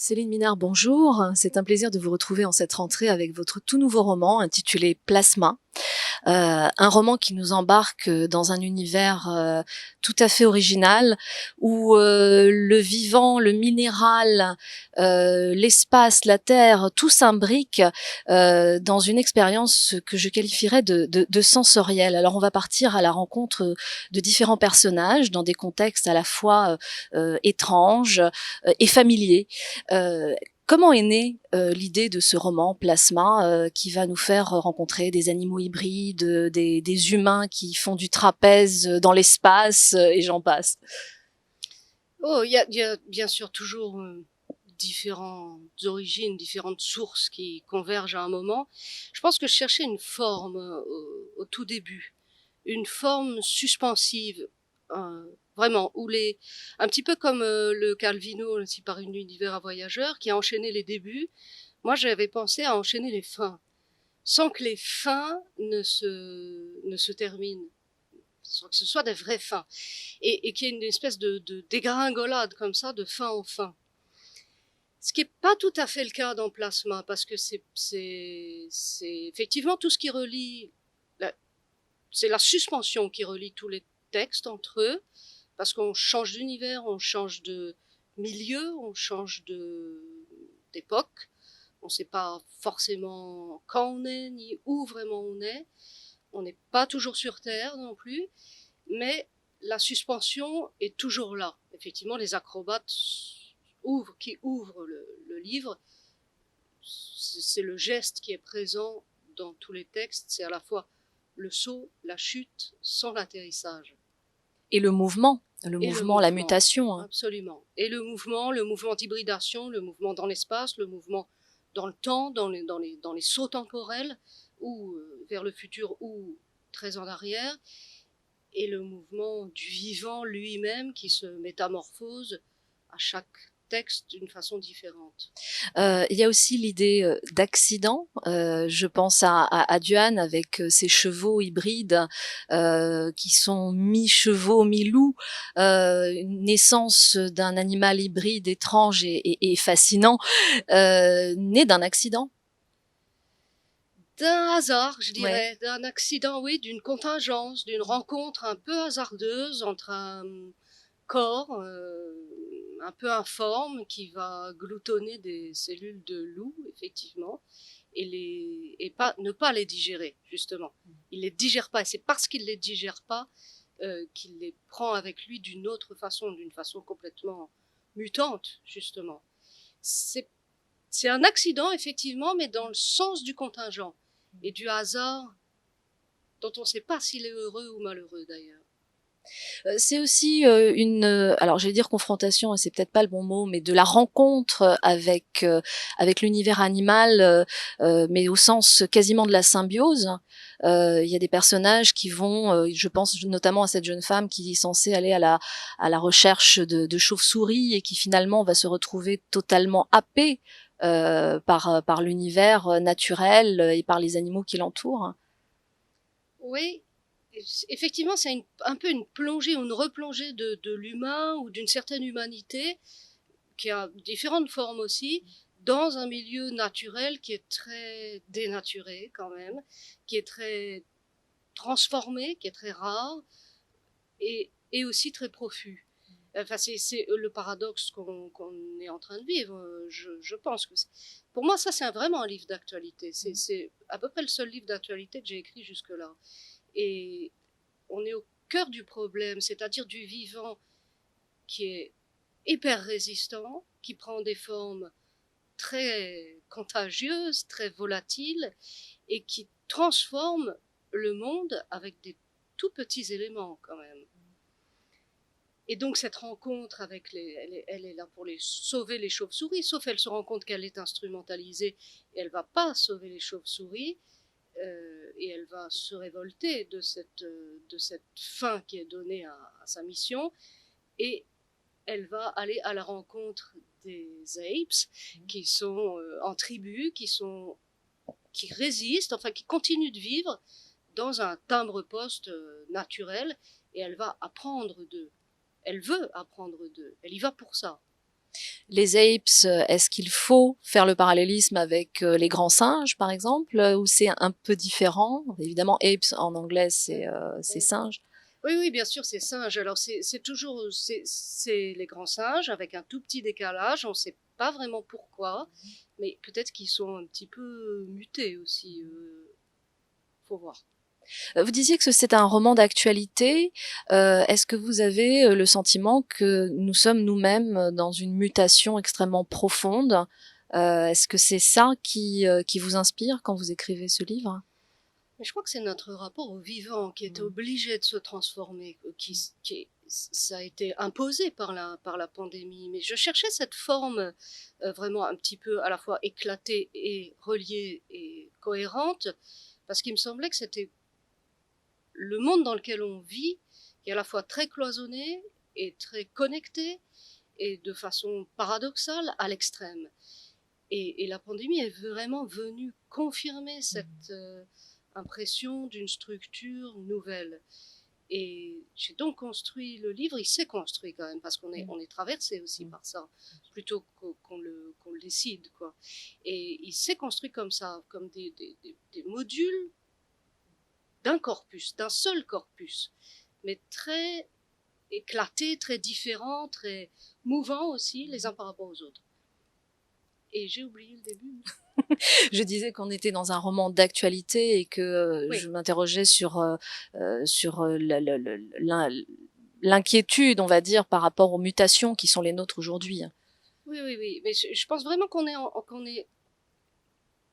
Céline Minard, bonjour. C'est un plaisir de vous retrouver en cette rentrée avec votre tout nouveau roman intitulé Plasma. Un roman qui nous embarque dans un univers tout à fait original où le vivant, le minéral, l'espace, la terre, tout s'imbrique dans une expérience que je qualifierais de sensorielle. Alors on va partir à la rencontre de différents personnages dans des contextes à la fois étranges et familiers. Euh, Comment est née l'idée de ce roman Plasma qui va nous faire rencontrer des animaux hybrides, des humains qui font du trapèze dans l'espace et j'en passe. Oh, il y a bien sûr toujours différentes origines, différentes sources qui convergent à un moment. Je pense que je cherchais une forme au tout début, une forme suspensive, vraiment, un petit peu comme le Calvino, aussi par une univers à voyageurs, qui a enchaîné les débuts. Moi, j'avais pensé à enchaîner les fins, sans que les fins ne se terminent, sans que ce soit des vraies fins et qu'il y ait une espèce de dégringolade comme ça, de fin en fin. Ce qui n'est pas tout à fait le cas dans Plasma, parce que c'est effectivement tout ce qui relie, c'est la suspension qui relie tous les textes entre eux, parce qu'on change d'univers, on change de milieu, on change d'époque, on ne sait pas forcément quand on est, ni où vraiment on n'est pas toujours sur Terre non plus, mais la suspension est toujours là. Effectivement, les acrobates qui ouvrent le livre, c'est le geste qui est présent dans tous les textes, c'est à la fois le saut, la chute, sans l'atterrissage. Et le Et le mouvement, la mouvement, mutation. Hein. absolument. Et le mouvement d'hybridation, le mouvement dans l'espace, le mouvement dans le temps, dans les sauts temporels, ou vers le futur, ou très en arrière, et le mouvement du vivant lui-même qui se métamorphose à chaque texte d'une façon différente. Il y a aussi l'idée d'accident. Je pense à Duane avec ses chevaux hybrides qui sont mi-chevaux, mi-loups. Une naissance d'un animal hybride étrange et fascinant, né d'un accident. D'un hasard, je Ouais. dirais, d'un accident, oui, d'une contingence, d'une rencontre un peu hasardeuse entre un corps un peu informe qui va gloutonner des cellules de loup, effectivement, et ne pas les digérer, justement. Il les digère pas, et c'est parce qu'il les digère pas qu'il les prend avec lui d'une façon complètement mutante, justement. C'est, c'est un accident, effectivement, mais dans le sens du contingent et du hasard dont on ne sait pas s'il est heureux ou malheureux, d'ailleurs. C'est aussi alors j'allais dire confrontation, et c'est peut-être pas le bon mot, mais de la rencontre avec l'univers animal, mais au sens quasiment de la symbiose. Il y a des personnages qui vont, je pense notamment à cette jeune femme qui est censée aller à la recherche de chauves-souris et qui finalement va se retrouver totalement happée par l'univers naturel et par les animaux qui l'entourent. Oui, effectivement, c'est un peu une plongée ou une replongée de l'humain ou d'une certaine humanité qui a différentes formes aussi, dans un milieu naturel qui est très dénaturé quand même, qui est très transformé, qui est très rare et aussi très profus. Enfin, c'est le paradoxe qu'on est en train de vivre. Je pense que pour moi, ça, c'est vraiment un livre d'actualité. C'est à peu près le seul livre d'actualité que j'ai écrit jusque-là. Et on est au cœur du problème, c'est-à-dire du vivant qui est hyper résistant, qui prend des formes très contagieuses, très volatiles, et qui transforme le monde avec des tout petits éléments quand même. Et donc cette rencontre avec elle est là pour les sauver les chauves-souris, sauf elle se rend compte qu'elle est instrumentalisée et elle va pas sauver les chauves-souris. Et elle va se révolter de cette fin qui est donnée à sa mission, et elle va aller à la rencontre des apes qui sont en tribu, qui résistent, enfin qui continuent de vivre dans un timbre-poste naturel, et elle va apprendre d'eux. Elle veut apprendre d'eux. Elle y va pour ça. Les apes, est-ce qu'il faut faire le parallélisme avec les grands singes, par exemple, ou c'est un peu différent? Évidemment, apes en anglais, c'est singe. Oui, oui, bien sûr, c'est singe. Alors, c'est toujours, c'est les grands singes avec un tout petit décalage. On ne sait pas vraiment pourquoi, mais peut-être qu'ils sont un petit peu mutés aussi. Faut voir. Vous disiez que c'est un roman d'actualité. Est-ce que vous avez le sentiment que nous sommes nous-mêmes dans une mutation extrêmement profonde? Est-ce que c'est ça qui vous inspire quand vous écrivez ce livre? Mais je crois que c'est notre rapport au vivant qui est obligé de se transformer, ça a été imposé par la pandémie. Mais je cherchais cette forme vraiment un petit peu à la fois éclatée et reliée et cohérente, parce qu'il me semblait que c'était le monde dans lequel on vit, qui est à la fois très cloisonné et très connecté, et de façon paradoxale à l'extrême. Et la pandémie est vraiment venue confirmer cette impression d'une structure nouvelle. Et j'ai donc construit le livre, il s'est construit quand même, parce on est traversé aussi par ça, plutôt qu'on le décide, quoi. Et il s'est construit comme ça, comme des modules d'un corpus, d'un seul corpus, mais très éclatés, très différents, très mouvants aussi, les uns par rapport aux autres. Et j'ai oublié le début. Je disais qu'on était dans un roman d'actualité et que Oui, je m'interrogeais sur l'inquiétude, on va dire, par rapport aux mutations qui sont les nôtres aujourd'hui. oui, oui, oui. Mais je pense vraiment qu'on est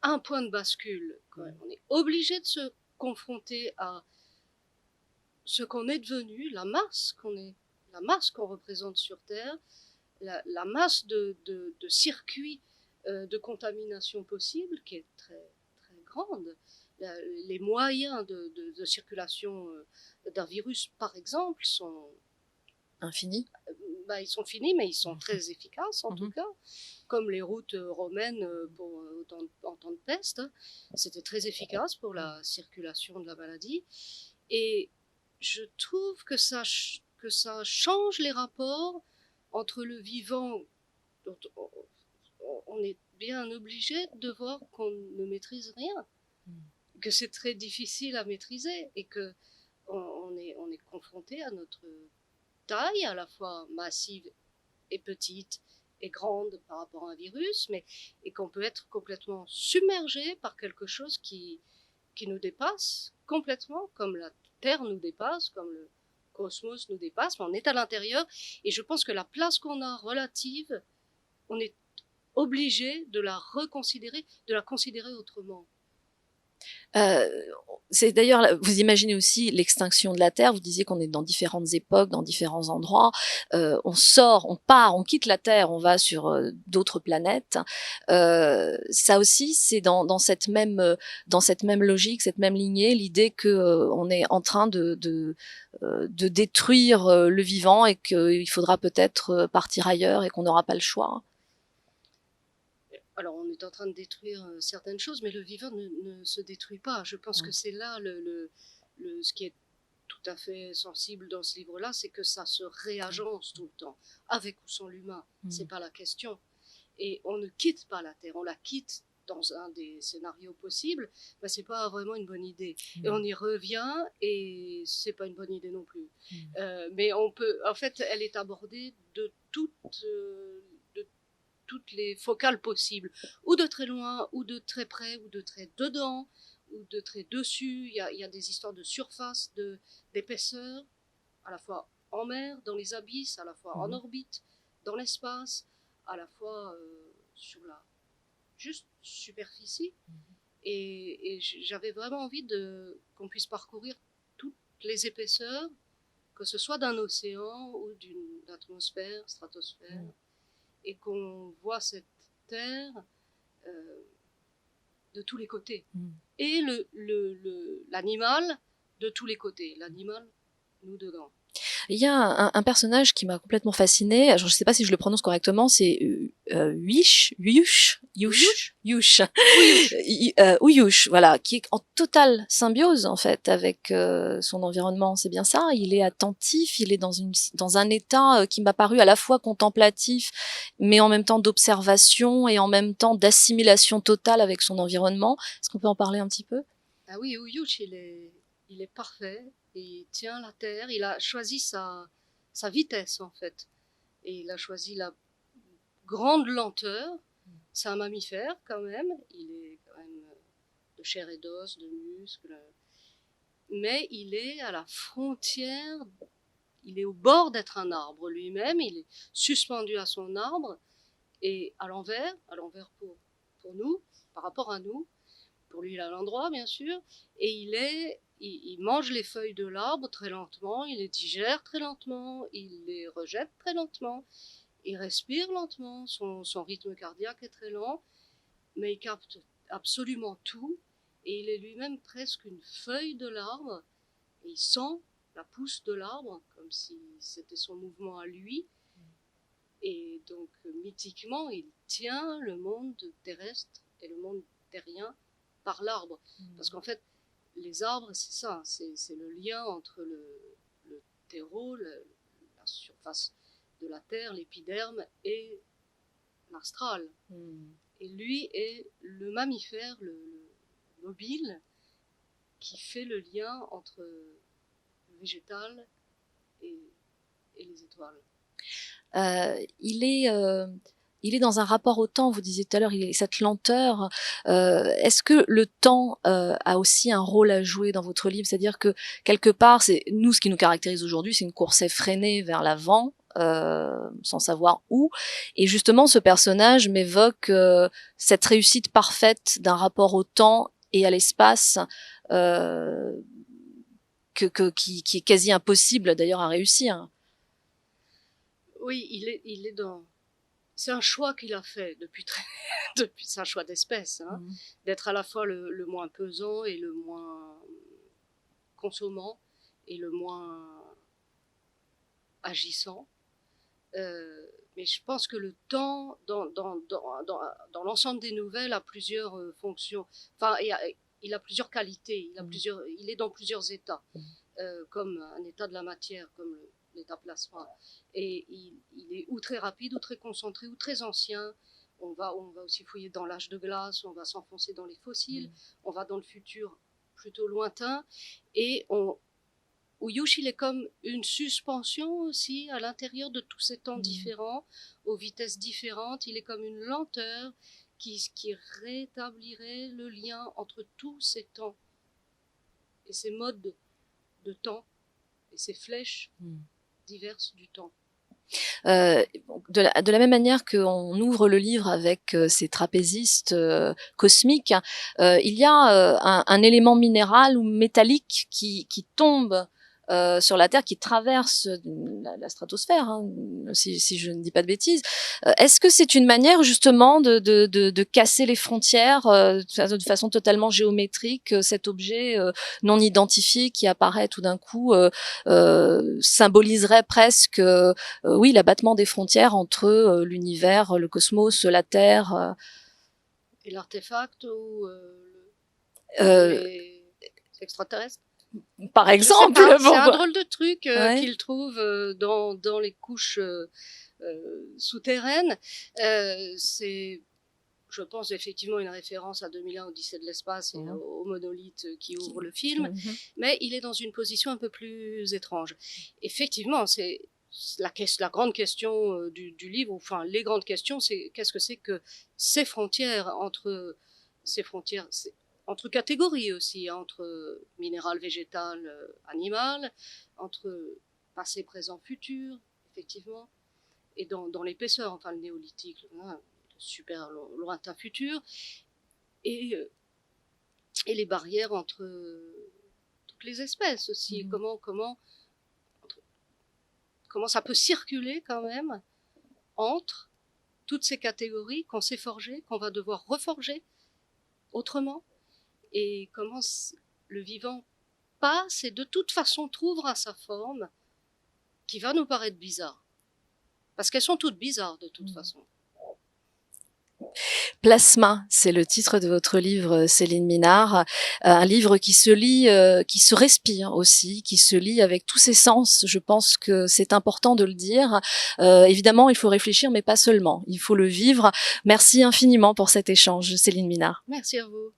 à un point de bascule, quand même. On est obligé de se confronter à ce qu'on est devenu, la masse qu'on est, la masse qu'on représente sur Terre, la masse de circuits de contamination possibles, qui est très, très grande. Les moyens de circulation d'un virus, par exemple, sont, Infini. bah, ils sont finis, mais ils sont très efficaces en tout cas, comme les routes romaines en temps de peste. Hein. C'était très efficace pour la circulation de la maladie. Et je trouve que ça change les rapports entre le vivant, dont on est bien obligé de voir qu'on ne maîtrise rien, que c'est très difficile à maîtriser et que on est confronté à notre taille, à la fois massive et petite et grande par rapport à un virus, mais et qu'on peut être complètement submergé par quelque chose qui nous dépasse complètement, comme la Terre nous dépasse, comme le cosmos nous dépasse, mais on est à l'intérieur, et je pense que la place qu'on a relative, on est obligé de la reconsidérer, de la considérer autrement. Euh, c'est d'ailleurs, vous imaginez aussi l'extinction de la Terre. Vous disiez qu'on est dans différentes époques, dans différents endroits. On sort, on part, on quitte la Terre, on va sur d'autres planètes. Ça aussi, c'est dans cette même logique, cette même lignée, l'idée que on est en train de détruire le vivant et qu'il faudra peut-être partir ailleurs et qu'on n'aura pas le choix. Alors on est en train de détruire certaines choses, mais le vivant ne se détruit pas. Je pense que c'est là ce qui est tout à fait sensible dans ce livre-là, c'est que ça se réagence tout le temps, avec ou sans l'humain. C'est pas la question. Et on ne quitte pas la Terre, on la quitte dans un des scénarios possibles, mais c'est pas vraiment une bonne idée. Et on y revient et c'est pas une bonne idée non plus. Mais on peut, en fait, elle est abordée de toutes les focales possibles, ou de très loin, ou de très près, ou de très dedans, ou de très dessus. Il y a des histoires de surface, d'épaisseur, à la fois en mer, dans les abysses, à la fois en orbite, dans l'espace, à la fois sur la juste superficie. Et j'avais vraiment envie qu'on puisse parcourir toutes les épaisseurs, que ce soit d'un océan ou d'une atmosphère, stratosphère, et qu'on voit cette terre euh, de tous les côtés. Et l'animal de tous les côtés. L'animal, nous dedans. Il y a un personnage qui m'a complètement fascinée. Alors, je ne sais pas si je le prononce correctement. C'est Yush, Ouyush, voilà, qui est en totale symbiose en fait avec son environnement. C'est bien ça. Il est attentif. Il est dans un état qui m'a paru à la fois contemplatif, mais en même temps d'observation et en même temps d'assimilation totale avec son environnement. Est-ce qu'on peut en parler un petit peu? Ah oui, Ouyouch, il est parfait. Il tient la terre. Il a choisi sa vitesse, en fait. Et il a choisi la grande lenteur. C'est un mammifère, quand même. Il est quand même de chair et d'os, de muscles. Mais il est à la frontière. Il est au bord d'être un arbre lui-même. Il est suspendu à son arbre. Et à l'envers pour nous, par rapport à nous. Pour lui, il a l'endroit, bien sûr. Et il mange les feuilles de l'arbre très lentement, il les digère très lentement, il les rejette très lentement, il respire lentement, son rythme cardiaque est très lent, mais il capte absolument tout. Et il est lui-même presque une feuille de l'arbre, et il sent la pousse de l'arbre, comme si c'était son mouvement à lui. Et donc, mythiquement, il tient le monde terrestre et le monde terrien par l'arbre. Parce qu'en fait, les arbres, c'est ça, c'est le lien entre le terreau, la surface de la terre, l'épiderme et l'astral. Et lui est le mammifère, le mobile, qui fait le lien entre le végétal et, et les étoiles. Il est dans un rapport au temps. Vous disiez tout à l'heure, il est cette lenteur. Est-ce que le temps a aussi un rôle à jouer dans votre livre? C'est-à-dire que quelque part, c'est nous, ce qui nous caractérise aujourd'hui, c'est une course effrénée vers l'avant, sans savoir où. Et justement, ce personnage m'évoque cette réussite parfaite d'un rapport au temps et à l'espace. Euh, qui est quasi impossible d'ailleurs à réussir. Oui, il est dans. C'est un choix qu'il a fait depuis c'est un choix d'espèce, hein, d'être à la fois le moins pesant et le moins consommant et le moins agissant. Mais je pense que le temps, dans l'ensemble des nouvelles, a plusieurs fonctions. Enfin, il a plusieurs qualités, il est dans plusieurs états, comme un état de la matière, comme l'état plasma. Et il est ou très rapide, ou très concentré, ou très ancien. On va aussi fouiller dans l'âge de glace, on va s'enfoncer dans les fossiles, on va dans le futur plutôt lointain, et Ouyouch, il est comme une suspension aussi à l'intérieur de tous ces temps différents, aux vitesses différentes. Il est comme une lenteur qui rétablirait le lien entre tous ces temps et ces modes de temps et ces flèches diverses du temps. De la même manière qu'on ouvre le livre avec ces trapézistes cosmiques, il y a un élément minéral ou métallique qui tombe sur la Terre, qui traverse la stratosphère, hein, si je ne dis pas de bêtises. Est-ce que c'est une manière justement de casser les frontières de façon totalement géométrique, cet objet non identifié qui apparaît tout d'un coup symboliserait presque oui, l'abattement des frontières entre l'univers, le cosmos, la Terre. Et l'artefact ou Euh, les extraterrestres. Par exemple, c'est un drôle de truc qu'il trouve dans les couches souterraines. C'est, je pense, effectivement une référence à 2001 Odyssée de l'espace et au monolithe qui ouvre le film, mais il est dans une position un peu plus étrange. Effectivement, c'est la grande question du livre, enfin les grandes questions, c'est qu'est-ce que c'est que ces frontières entre catégories aussi, entre minéral, végétal, animal, entre passé, présent, futur, effectivement, et dans l'épaisseur, enfin le néolithique, le super lointain futur, et les barrières entre toutes les espèces aussi, comment ça peut circuler quand même entre toutes ces catégories qu'on s'est forgées, qu'on va devoir reforger autrement, et comment le vivant passe et de toute façon trouvera sa forme qui va nous paraître bizarre. Parce qu'elles sont toutes bizarres de toute façon. Plasma, c'est le titre de votre livre, Céline Minard. Un livre qui se lit, qui se respire aussi, qui se lit avec tous ses sens. Je pense que c'est important de le dire. Évidemment, il faut réfléchir, mais pas seulement. Il faut le vivre. Merci infiniment pour cet échange, Céline Minard. Merci à vous.